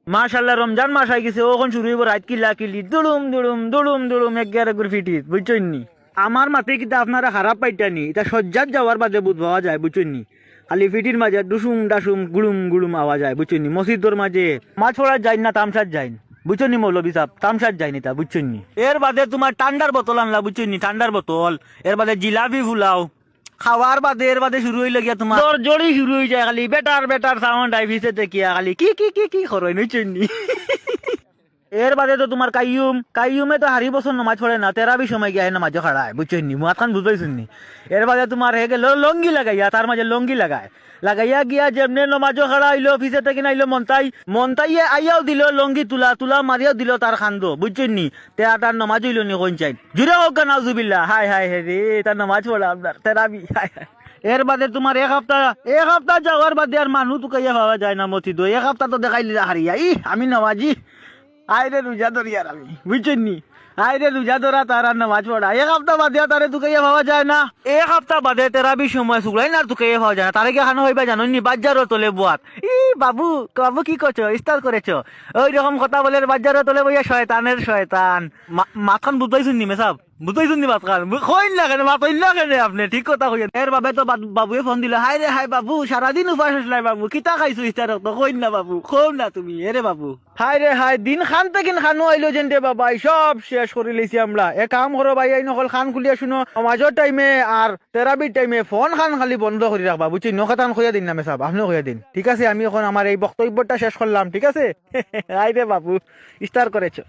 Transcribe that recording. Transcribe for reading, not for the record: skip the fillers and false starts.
মাশাআল্লাহ রমজান মাস আই গেছে ওখন শুরু হইব রাত কিলা কিলি দুলুম দুলুম দুলুম দুলুম এগারে করে ফিটিস বুঝছেন নি আমার মাতে কিন্তু আপনারা খারাপ পাইটানি এটা সজ্জাত যাওয়ার বাদে বুধ পাওয়া যায় বুঝছেন নি খালি ফিটির মাঝে ডুসুম ডাসুম গুড়ুম গুড়ুম আওয়াজ যায় বুঝছেন নি মসজিদর মাঝে মাছ পড়ার যাই না তামসার যাই বুঝছেন নি মৌলবী সাহেব তামসার যায়নি তা বুঝছেন নি এর বাদে তোমার ঠান্ডার বোতল আনলা বুঝছেন নি ঠান্ডার বোতল এর বাদে জিলাপি ফুলাও খাওয়ার বাদে এর বাদে শুরু হইলে গিয়া তোমার জড়ি শুরু হয়ে যায় খালি বেটার বেটার সাউন্ড আইফিসে দেখিয়া খালি কি কি কি কি খরই বুঝছেন নি এর বাদে তো তোমার কাইয়ুমে তো হারি বছর নমাজ পড়ে না তেরাবি সময় গিয়া নামাজ খাড়ায় বুঝছেন নি মুয়াত খান বুঝবাইছেন নি এর বাদে তোমার হে গেল লঙ্গি লাগাইয়া তার মাঝে লঙ্গি লাগাইয়া গিয়া যেমনে নমাজও খাড়া হইলো অফিসে থেকে নাইলো মন্তাইয়ে আইয়াও দিল লঙ্গি তুলা মারিয়াও দিল তার খান্দ বুঝছেন নি তে তার নমাজ হইল নি কোন চাই জুড়ে হোক নাউজুবিল্লাহ হাই হাই হে রে তার নমাজ পড়া আপনার তেরাবি হাই হাই এর বাদে তোমার এক সপ্তাহ যাওয়ার বাদে আর মানুষ তো কাইয়া পাওয়া যায় না মসজিদ এক সপ্তাহ তো দেখাইলি হারিয়া আমি নামাজি আইরে রোজা ধরি আর আমি বুঝছেন নি আইরে রোজা ধরা তার আর নামাজ পড়া এক সপ্তাহ বাদে তারে তুকাইয়া পাওয়া যায় না এক সপ্তাহ বাদে তেরাবি সময় শুকলাই না তুকাইয়া পাওয়া যায় না তারে কে খানো হইবা জানো নি বাজারও তোলে বুয়াত বাবু বাবু কি করছো ইস্তার করেছো ওই রকম কথা বলে বাজারও তোলে বইয়া শয়তানের শয়তান মাথান বুঝাইছুন নি মেসাব বুঝাইছুন নি মাথান কইন না কেন মাথাইন না কেন আপনি ঠিক কথা কইেন এর বাবে তো বাবুয়ে ফোন দিল হাই রে হাই বাবু সারাদিন উপাস আসলাই বাবু কিতা খাইছো ইস্তার তো কইন না বাবু কম না তুমি এরে বাবু হাই রে হাই দিন খান থেকে খানো আইলো যেন রে বাবা সব শেষ করে লেছি আমরা এক কাম করো ভাই আই নকল খান খুলিয়া শুনো মাঝের টাইমে আর তেরাবির টাইমে ফোন খান খালি বন্ধ করে রাখবা বুঝছি নখাতান কইয়া দিন না মেসাব আপনিও কইয়া দিন ঠিক আছে আমি এখন আমার এই বক্তব্যটা শেষ করলাম ঠিক আছে আই রে বাবু ইস্তার করেছো